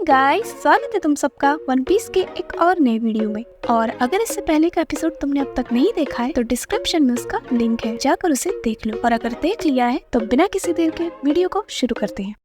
Guys, स्वागत है तुम सबका वन पीस के एक और नए वीडियो में। और अगर इससे पहले का एपिसोड तुमने अब तक नहीं देखा है तो डिस्क्रिप्शन में उसका लिंक है, जाकर उसे देख लो। और अगर देख लिया है तो बिना किसी देर के वीडियो को शुरू करते हैं।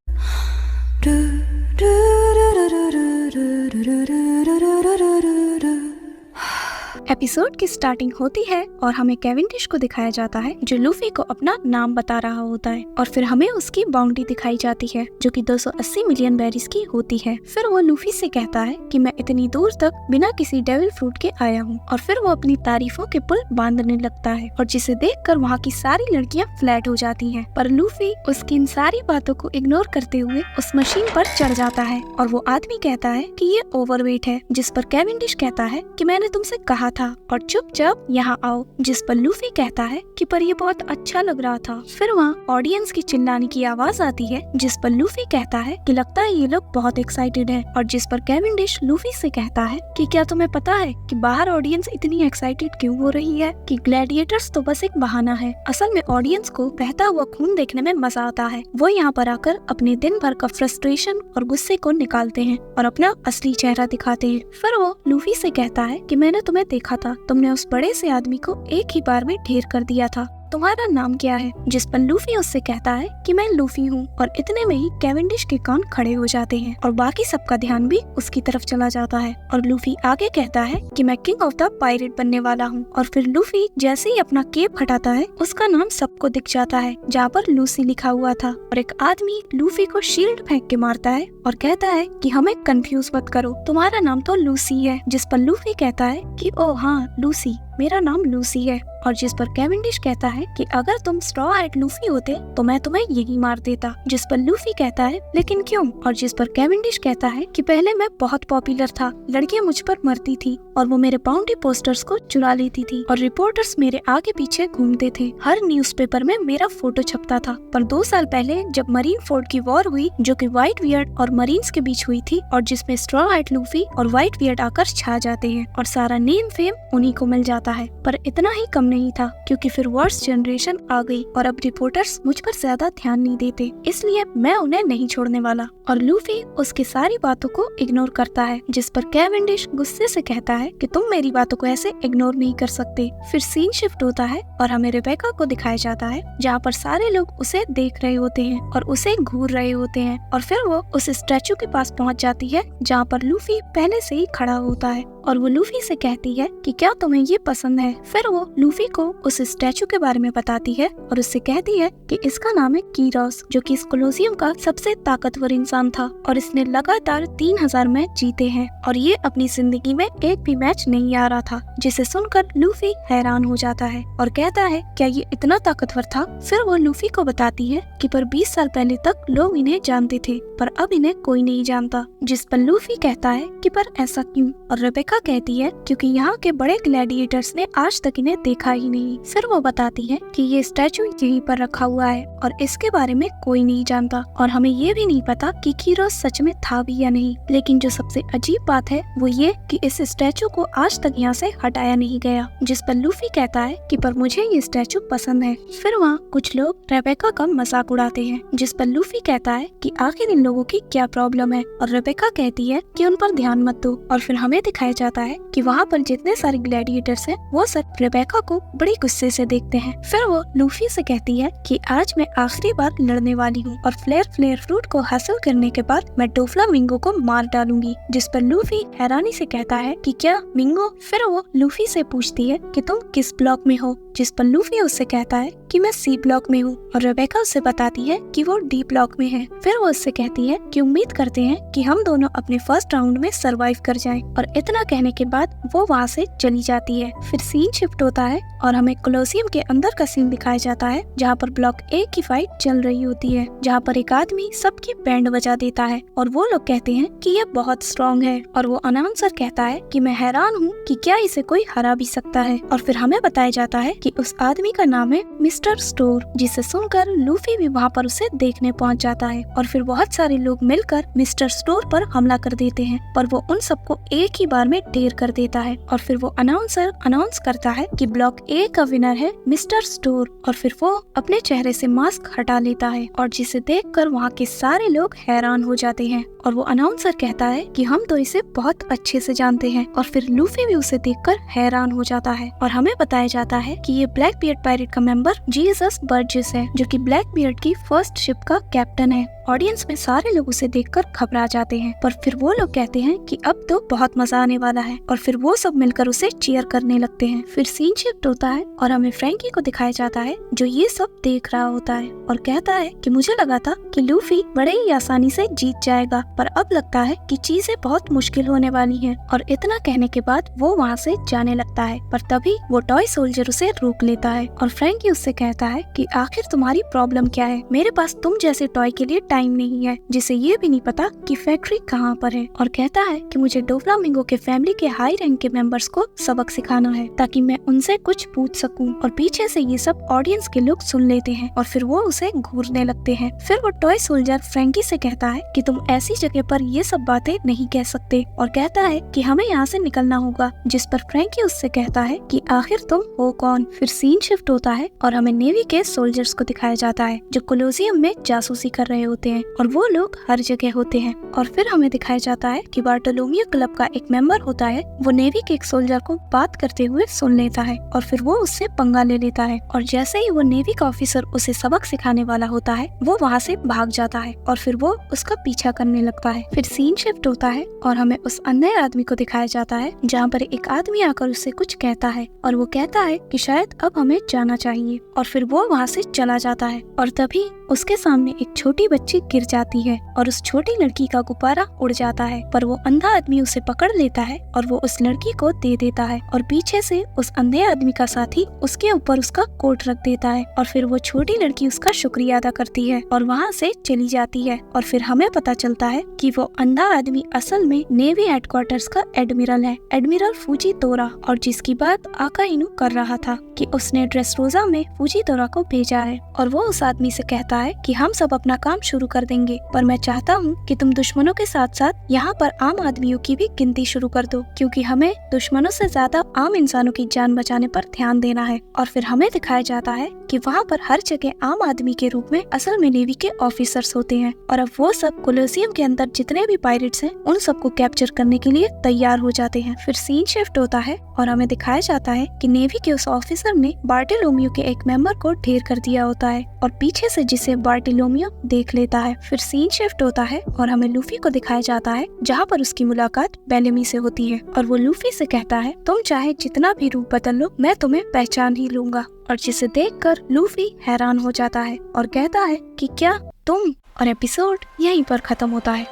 एपिसोड की स्टार्टिंग होती है और हमें कैवेंडिश को दिखाया जाता है जो लूफी को अपना नाम बता रहा होता है। और फिर हमें उसकी बाउंड्री दिखाई जाती है जो कि 280 मिलियन बेरीज की होती है। फिर वो लूफी से कहता है कि मैं इतनी दूर तक बिना किसी डेविल फ्रूट के आया हूँ। और फिर वो अपनी तारीफों के पुल बांधने लगता है और जिसे देखकर वहाँ की सारी लड़कियाँ फ्लैट हो जाती है। पर लूफी उसकी इन सारी बातों को इग्नोर करते हुए उस मशीन पर चढ़ जाता है और वो आदमी कहता है कि ये ओवरवेट है, जिस पर कैवेंडिश कहता है कि मैंने तुमसे कहा था और चुपचाप यहाँ आओ, जिस पर लूफी कहता है कि पर ये बहुत अच्छा लग रहा था। फिर वहाँ ऑडियंस की चिल्लाने की आवाज आती है जिस पर लूफी कहता है कि लगता है ये लोग बहुत एक्साइटेड हैं। और जिस पर कैवेंडिश लूफी से कहता है कि क्या तुम्हें पता है कि बाहर ऑडियंस इतनी एक्साइटेड क्यों हो रही है, कि ग्लैडिएटर्स तो बस एक बहाना है, असल में ऑडियंस को बहता हुआ खून देखने में मजा आता है। वो यहाँ पर आकर अपने दिन भर का फ्रस्ट्रेशन और गुस्से को निकालते हैं और अपना असली चेहरा दिखाते हैं। फिर वो लूफी से कहता है कि मैंने तुम्हें देखा था, तुमने उस बड़े से आदमी को एक ही बार में ढेर कर दिया था, तुम्हारा नाम क्या है? जिस पर लूफी उससे कहता है कि मैं लूफी हूँ। और इतने में ही कैवेंडिश के कान खड़े हो जाते हैं और बाकी सबका ध्यान भी उसकी तरफ चला जाता है। और लूफी आगे कहता है कि मैं किंग ऑफ द पायरेट बनने वाला हूँ। और फिर लूफी जैसे ही अपना केप हटाता है उसका नाम सबको दिख जाता है जहाँ पर लूसी लिखा हुआ था। और एक आदमी लूफी को शील्ड फेंक के मारता है और कहता है कि हमें कंफ्यूज मत करो, तुम्हारा नाम तो लूसी है। जिस पर लूफी कहता है कि ओ हाँ लूसी, मेरा नाम लूसी है। और जिस पर कैवेंडिश कहता है कि अगर तुम स्ट्रॉ हैट लूफी होते तो मैं तुम्हें यही मार देता। जिस पर लूफी कहता है लेकिन क्यों? और जिस पर कैवेंडिश कहता है कि पहले मैं बहुत पॉपुलर था, लड़कियां मुझ पर मरती थी और वो मेरे बाउंड्री पोस्टर्स को चुरा लेती थी और रिपोर्टर्स मेरे आगे पीछे घूमते थे, हर न्यूज़पेपर में मेरा फोटो छपता था। पर 2 साल पहले जब मरीन फोर्ड की वॉर हुई जो कि व्हाइट बियर्ड और मरीन्स के बीच हुई थी और जिसमें स्ट्रॉ हैट लूफी और व्हाइट बियर्ड आकर छा जाते हैं और सारा नेम फेम उन्हीं को मिल जाता है। पर इतना ही कम नहीं था क्योंकि फिर वर्स्ट जनरेशन आ गई और अब रिपोर्टर्स मुझ पर ज्यादा ध्यान नहीं देते, इसलिए मैं उन्हें नहीं छोड़ने वाला। और लूफी उसकी सारी बातों को इग्नोर करता है जिस पर कैवेंडिश गुस्से से कहता है कि तुम मेरी बातों को ऐसे इग्नोर नहीं कर सकते। फिर सीन शिफ्ट होता है और हमें रेबेका को दिखाया जाता है जहाँ पर सारे लोग उसे देख रहे होते हैं और उसे घूर रहे होते हैं। और फिर वो उस स्टैचू के पास पहुँच जाती है जहाँ पर लूफी पहले से ही खड़ा होता है और वो लूफी से कहती है कि क्या तुम्हें ये पसंद है। फिर वो लूफी को उस स्टैचू के बारे में बताती है और उससे कहती है कि इसका नाम है कीरोस, जो कि इस कोलोसियम का सबसे ताकतवर इंसान था और इसने लगातार 3000 मैच जीते हैं और ये अपनी जिंदगी में एक भी मैच नहीं आ रहा था। जिसे सुनकर लूफी हैरान हो जाता है और कहता है क्या ये इतना ताकतवर था? फिर वो लूफी को बताती है कि पर 20 साल पहले तक लोग इन्हें जानते थे पर अब इन्हें कोई नहीं जानता। जिस पर लूफी कहता है कि पर ऐसा क्यों? और रेबेका कहती है क्योंकि यहाँ के बड़े ग्लैडिएटर्स ने आज तक इन्हें देखा ही नहीं। फिर वो बताती है कि ये स्टैचू यहीं पर रखा हुआ है और इसके बारे में कोई नहीं जानता और हमें ये भी नहीं पता कि कीरोस सच में था भी या नहीं। लेकिन जो सबसे अजीब बात है वो ये कि इस स्टैचू को आज तक यहाँ से हटाया नहीं गया। जिस पर लूफी कहता है कि पर मुझे ये स्टैचू पसंद है। फिर वहाँ कुछ लोग रेबेका का मजाक उड़ाते हैं जिस पर लूफी कहता है कि आखिर इन लोगों की क्या प्रॉब्लम है और रेबेका कहती है कि उन पर ध्यान मत दो। और फिर हमें दिखाया जाता है कि वहाँ पर जितने सारे ग्लैडिएटर्स हैं वो सब रेबेका को बड़ी गुस्से से देखते हैं। फिर वो लूफी से कहती है कि आज मैं आखिरी बार लड़ने वाली हूँ और फ्लेयर फ्रूट को हासिल करने के बाद मैं डोफ्लामिंगो को मार डालूंगी। जिस पर लूफी हैरानी से कहता है कि क्या मिंगो? फिर वो लूफी से पूछती है कि तुम किस ब्लॉक में हो? जिस पर लूफी उससे कहता है कि मैं सी ब्लॉक में हूँ और रेबेका उससे बताती है कि वो डी ब्लॉक में है। फिर वो उससे कहती है कि उम्मीद करते हैं कि हम दोनों अपने फर्स्ट राउंड में सरवाइव कर जाएं। और इतना कहने के बाद वो वहाँ से चली जाती है। फिर सीन शिफ्ट होता है और हमें कोलोसियम के अंदर का सीन दिखाया जाता है जहाँ पर ब्लॉक ए की फाइट चल रही होती है, जहाँ पर एक आदमी सबकी बैंड बजा देता है और वो लोग कहते हैं कि ये बहुत स्ट्रॉन्ग है और वो अनाउंसर कहता है कि मैं हैरान हूँ कि क्या इसे कोई हरा भी सकता है। और फिर हमें बताया जाता है कि उस आदमी का नाम है मिस्टर मिस्टर स्टोर, जिसे सुनकर लूफी भी वहाँ पर उसे देखने पहुँच जाता है और फिर बहुत सारे लोग मिलकर मिस्टर स्टोर पर हमला कर देते हैं, पर वो उन सबको एक ही बार में ढेर कर देता है। और फिर वो अनाउंसर अनाउंस करता है कि ब्लॉक ए का विनर है मिस्टर स्टोर, और फिर वो अपने चेहरे से मास्क हटा लेता है और जिसे देखकर वहाँ के सारे लोग हैरान हो जाते हैं। और वो अनाउंसर कहता है कि हम तो इसे बहुत अच्छे से जानते हैं, और फिर लूफी भी उसे देखकर हैरान हो जाता है। और हमें बताया जाता है कि ये ब्लैक बियर्ड पायरेट का मेंबर जीसस बर्जेस है, जो कि ब्लैक बियर्ड की फर्स्ट शिप का कैप्टन है। ऑडियंस में सारे लोग उसे देखकर घबरा जाते हैं, पर फिर वो लोग कहते हैं कि अब तो बहुत मजा आने वाला है, और फिर वो सब मिलकर उसे चीयर करने लगते हैं। फिर सीन शिफ्ट होता है और हमें फ्रैंकी को दिखाया जाता है, जो ये सब देख रहा होता है और कहता है कि मुझे लगा था कि लूफी बड़े ही आसानी से जीत जाएगा, पर अब लगता है कि चीजें बहुत मुश्किल होने वाली हैं। और इतना कहने के बाद वो वहाँ से जाने लगता है, पर तभी वो टॉय सोल्जर उसे रोक लेता है और फ्रैंकी उससे कहता है कि आखिर तुम्हारी प्रॉब्लम क्या है? मेरे पास तुम जैसे टॉय के लिए टाइम नहीं है, जिसे ये भी नहीं पता कि फैक्ट्री कहाँ पर है। और कहता है कि मुझे डोफ्लामिंगो के फैमिली के हाई रैंक के मेंबर्स को सबक सिखाना है, ताकि मैं उनसे कुछ पूछ सकूं। और पीछे से ये सब ऑडियंस के लोग सुन लेते हैं और फिर वो उसे घूरने लगते हैं। फिर वो टॉय सोल्जर फ्रैंकी से कहता है कि तुम ऐसी जगह पर ये सब बातें नहीं कह सकते, और कहता है कि हमें यहाँ से निकलना होगा, जिस पर फ्रैंकी उससे कहता है कि आखिर तुम हो कौन। फिर सीन शिफ्ट होता है और हमें नेवी के सोल्जर्स को दिखाया जाता है, जो कोलोसियम में जासूसी कर रहे होते हैं, और वो लोग हर जगह होते हैं। और फिर हमें दिखाया जाता है कि बार्टोलोमियो क्लब का एक मेंबर होता है, वो नेवी के एक सोल्जर को बात करते हुए सुन लेता है और फिर वो उससे पंगा ले लेता है। और जैसे ही वो नेवी का ऑफिसर उसे सबक सिखाने वाला होता है, वो वहाँ से भाग जाता है और फिर वो उसका पीछा करने लगता है। फिर सीन शिफ्ट होता है और हमें उस अंधे आदमी को दिखाया जाता है, जहाँ पर एक आदमी आकर उससे कुछ कहता है और वो कहता है कि शायद अब हमें जाना चाहिए, और फिर वो वहाँ से चला जाता है। और तभी उसके सामने एक छोटी बच्ची गिर जाती है और उस छोटी लड़की का गुब्बारा उड़ जाता है, पर वो अंधा आदमी उसे पकड़ लेता है और वो उस लड़की को दे देता है, और पीछे से उस अंधे आदमी का साथी उसके ऊपर उसका कोट रख देता है, और फिर वो छोटी लड़की उसका शुक्रिया अदा करती है और वहाँ से चली जाती है। और फिर हमें पता चलता है कि वो अंधा आदमी असल में नेवी हेडक्वार्टर्स का एडमिरल है, एडमिरल फुजीतोरा, और जिसकी बात आका इनु कर रहा था कि उसने ड्रेसरोजा में फुजीतोरा को भेजा है। और वो उस आदमी से कहता है कि हम सब अपना काम शुरू कर देंगे, पर मैं चाहता हूँ कि तुम दुश्मनों के साथ साथ यहाँ पर आम आदमियों की भी गिनती शुरू कर दो, क्योंकि हमें दुश्मनों से ज्यादा आम इंसानों की जान बचाने पर ध्यान देना है। और फिर हमें दिखाया जाता है कि वहाँ पर हर जगह आम आदमी के रूप में असल में नेवी के ऑफिसर्स होते हैं, और अब वो सब कोलोसियम के अंदर जितने भी पायरेट्स हैं उन सबको कैप्चर करने के लिए तैयार हो जाते हैं। फिर सीन शिफ्ट होता है और हमें दिखाया जाता है कि नेवी के उस ऑफिसर ने बार्टोलोमियो के एक मेंबर को ढेर कर दिया होता है, और पीछे से जिसे बार्टोलोमियो देख लेता है। फिर सीन शिफ्ट होता है और हमें लूफी को दिखाया जाता है, जहाँ पर उसकी मुलाकात बेलेमी से होती है, और वो लूफी से कहता है तुम चाहे जितना भी रूप बदल लो, मैं तुम्हें पहचान ही लूंगा। और जिसे देखकर लूफी हैरान हो जाता है और कहता है कि क्या तुम। और एपिसोड यहीं पर खत्म होता है।